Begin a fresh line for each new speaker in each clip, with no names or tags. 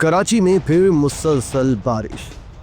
कराची में फिर मुसलसल बारिश,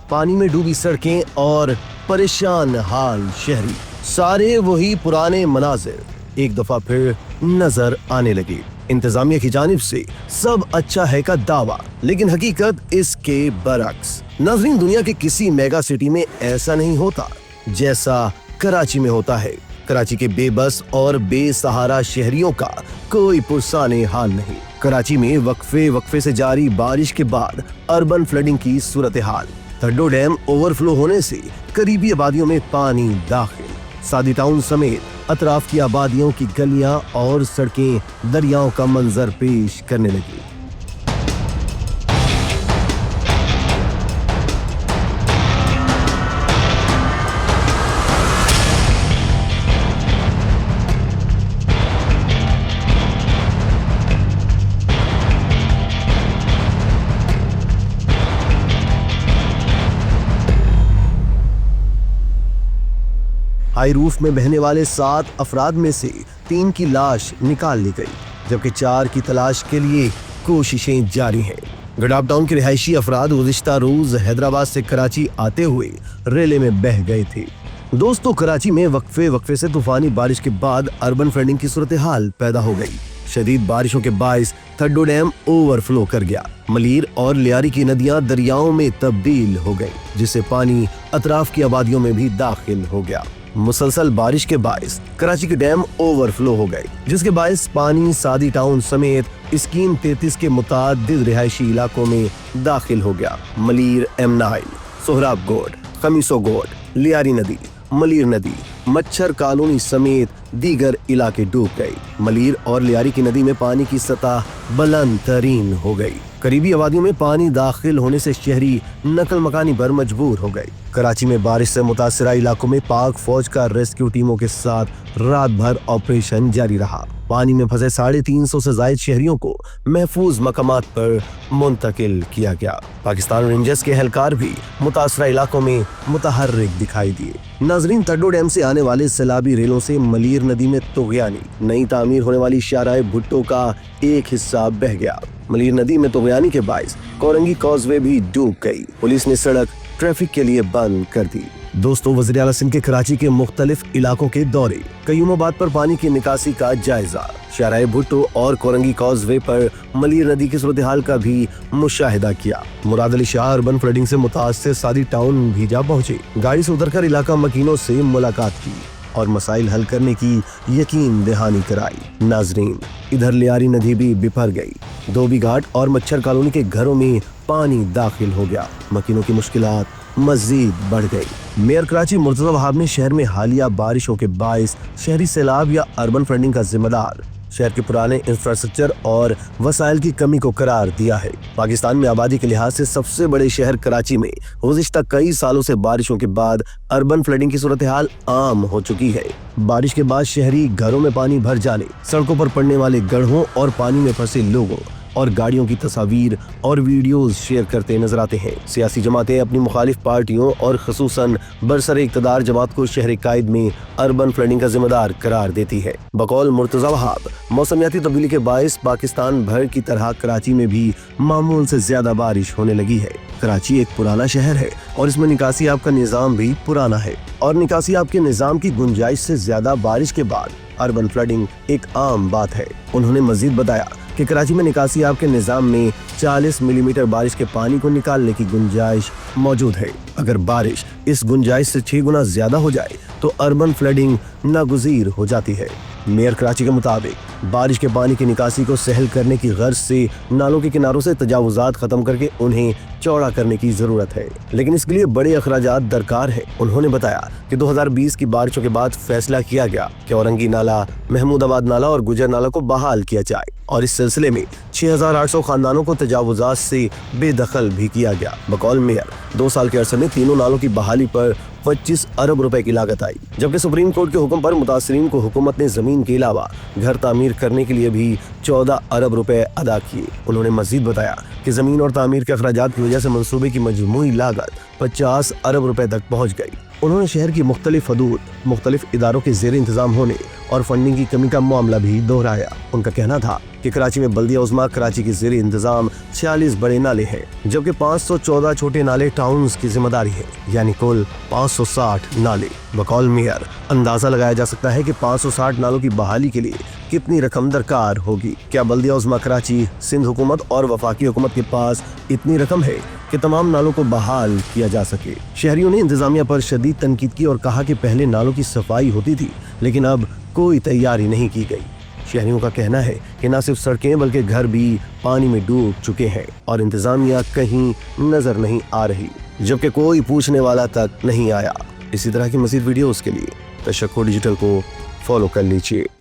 पानी में डूबी सड़कें और परेशान हाल शहरी, सारे वही पुराने मनाजिर एक दफा फिर नजर आने लगे। इंतजामिया की जानिब से सब अच्छा है का दावा, लेकिन हकीकत इसके बरक्स। नाज़रीन, दुनिया के किसी मेगा सिटी में ऐसा नहीं होता जैसा कराची में होता है। कराची के बेबस और बेसहारा शहरियों का कोई पुरसाने हाल नहीं। कराची में वक्फे से जारी बारिश के बाद अर्बन फ्लडिंग की सूरत हाल। थड्डो डैम ओवरफ्लो होने से करीबी आबादियों में पानी दाखिल। सादी टाउन समेत अतराफ की आबादियों की गलियां और सड़कें दरियाओं का मंजर पेश करने लगी। हाई रूफ में बहने वाले 7 अफराद में से 3 की लाश निकाल ली गई, जबकि 4 की तलाश के लिए कोशिशें जारी हैं। गडाप टाउन के रिहायशी अफराद गुज़िश्ता रोज हैदराबाद से कराची आते हुए रेले में बह गए थे। दोस्तों, कराची में वक्फे से तूफानी बारिश के बाद अर्बन फ्लडिंग की सूरत हाल पैदा हो गई। शदीद बारिशों के बायस थड्डो डैम ओवरफ्लो कर गया। मलीर और लियारी की नदियां दरियाओं में तब्दील हो गई, जिससे पानी अतराफ की आबादियों में भी दाखिल हो गया। मुसलसल बारिश के बायस कराची के डैम ओवरफ्लो हो गए, जिसके बायस पानी सादी टाउन समेत स्कीम 33 के मुतादिद रिहायशी इलाकों में दाखिल हो गया। मलीर, एम नाइल, सोहराब गोड, खमीसो गोड, लियारी नदी, मलीर नदी, मच्छर कॉलोनी समेत दीगर इलाके डूब गए। मलीर और लियारी की नदी में पानी की सतह बुलंद तरीन हो गई। करीबी आबादियों में पानी दाखिल होने से शहरी नकल मकानी पर मजबूर हो गए। कराची में बारिश से मुतासरा इलाकों में पाक फौज का रेस्क्यू टीमों के साथ रात भर ऑपरेशन जारी रहा। पानी में फंसे 350 से ज्यादा शहरियों को महफूज मकामात पर मुंतकिल किया गया। पाकिस्तान रेंजर्स के एहलकार भी मुतासरा इलाकों में मुतहर्रिक दिखाई दिए। नाजरीन, थड्डो डैम से आने वाले सैलाबी रेलों से मलीर नदी में तुग़यानी नई तामीर होने वाली शाहराह भुट्टो का एक हिस्सा बह गया। मलीर नदी में तुग़यानी के बायस कोरंगी कॉजवे भी डूब गई। पुलिस ने सड़क ट्रैफिक के लिए बंद कर दी। दोस्तों, वज़ीर आला सिंध के कराची के मुख्तलिफ इलाकों के दौरे, कयूमाबाद बाद पर पानी की निकासी का जायजा, शाहराह भुट्टो और कोरंगी कॉजवे पर मलीर नदी की सूरत हाल का भी मुशाहिदा किया। मुराद अली शाह अर्बन फ्लडिंग से मुतासर सादी टाउन भी जा पहुंचे। गाड़ी से उतरकर इलाका मकीनों से मुलाकात की और मसाइल हल करने की यकीन दहानी कराई। नाजरीन, इधर लियारी नदी भी बिफर गई। धोबी घाट और मच्छर कॉलोनी के घरों में पानी दाखिल हो गया। मकीनों की मुश्किलात मजीद बढ़ गई। मेयर कराची मुर्तज़ा वहाब ने शहर में हालिया बारिशों के बायस शहरी सैलाब या अर्बन फ्लडिंग का जिम्मेदार शहर के पुराने इंफ्रास्ट्रक्चर और वसाइल की कमी को करार दिया है। पाकिस्तान में आबादी के लिहाज से सबसे बड़े शहर कराची में गुज़िश्ता कई सालों से बारिशों के बाद अर्बन फ्लडिंग की सूरत हाल आम हो चुकी है। बारिश के बाद शहरी घरों में पानी भर जाने, सड़कों पर पड़ने वाले गड्ढों और पानी में फंसे लोगों और गाड़ियों की तस्वीर और वीडियोस शेयर करते नजर आते हैं। सियासी जमातें अपनी मुखालिफ पार्टियों और खसूसन बरसरे इक़्तिदार जमात को शहर कायद में अर्बन फ्लडिंग का जिम्मेदार करार देती है। बकौल मुर्तज़ा वहाब, मौसमियाती तब्दीली के बायस पाकिस्तान भर की तरह कराची में भी मामूल से ज्यादा बारिश होने लगी है। कराची एक पुराना शहर है और इसमें निकासी आब का निज़ाम भी पुराना है, और निकासी आब के निज़ाम की गुंजाइश से ज्यादा बारिश के बाद अर्बन फ्लडिंग एक आम बात है। उन्होंने मजीद बताया कि कराची में निकासी आब के निज़ाम में 40 मिलीमीटर बारिश के पानी को निकालने की गुंजाइश मौजूद है। अगर बारिश इस गुंजाइश से 6 गुना ज्यादा हो जाए तो अर्बन फ्लडिंग नागुज़ीर हो जाती है। मेयर कराची के मुताबिक बारिश के पानी की निकासी को सहल करने की गर्ज से नालों के किनारों से तजावुजात खत्म करके उन्हें चौड़ा करने की जरूरत है, लेकिन इसके लिए बड़े अखराजात दरकार है। उन्होंने बताया कि 2020 की बारिशों के बाद फैसला किया गया कि औरंगी नाला, महमूदाबाद नाला और गुजर नाला को बहाल किया जाए, और इस सिलसिले में 6800 खानदानों को तजावुजात से बेदखल भी किया गया। बकौल मेयर 2 साल के अरसे में तीनों नालों की बहाली पर 25 अरब रुपए की लागत आई, जबकि सुप्रीम कोर्ट के हुक्म पर मुतासरीन को हुकूमत ने जमीन के अलावा घर तामीर करने के लिए भी 14 अरब रुपए अदा किए। उन्होंने मजीद बताया कि जमीन और तामीर के अखराजात की वजह से मंसूबे की मजमूई लागत 50 अरब रुपए तक पहुँच गई। उन्होंने शहर की मुख्तलिफ हदूद मुख्तलिफ इदारों के ज़ेर इंतजाम होने और फंडिंग की कमी का मामला भी दोहराया। उनका कहना था कि कराची में बल्दिया उज़्मा कराची की ज़ेरे इंतजाम 46 बड़े नाले हैं, जबकि 514 छोटे नाले टाउन्स की जिम्मेदारी है, यानी कुल 560 नाले। बकौल मेयर अंदाजा लगाया जा सकता है कि 560 नालों की बहाली के लिए कितनी रकम दरकार होगी। क्या बल्दिया उज़्मा कराची, सिंध हुकूमत और वफाकी हुकूमत के पास इतनी रकम है कि तमाम नालों को बहाल किया जा सके? शहरियों ने इंतजामिया पर शदीद तनकीद की और कहा कि पहले नालों की सफाई होती थी, लेकिन अब कोई तैयारी नहीं की गई। शहरियों का कहना है कि न सिर्फ सड़कें बल्कि घर भी पानी में डूब चुके हैं और इंतजामिया कहीं नजर नहीं आ रही, जबकि कोई पूछने वाला तक नहीं आया। इसी तरह की मज़ीद वीडियोस के लिए तशक्कुर डिजिटल को फॉलो कर लीजिए।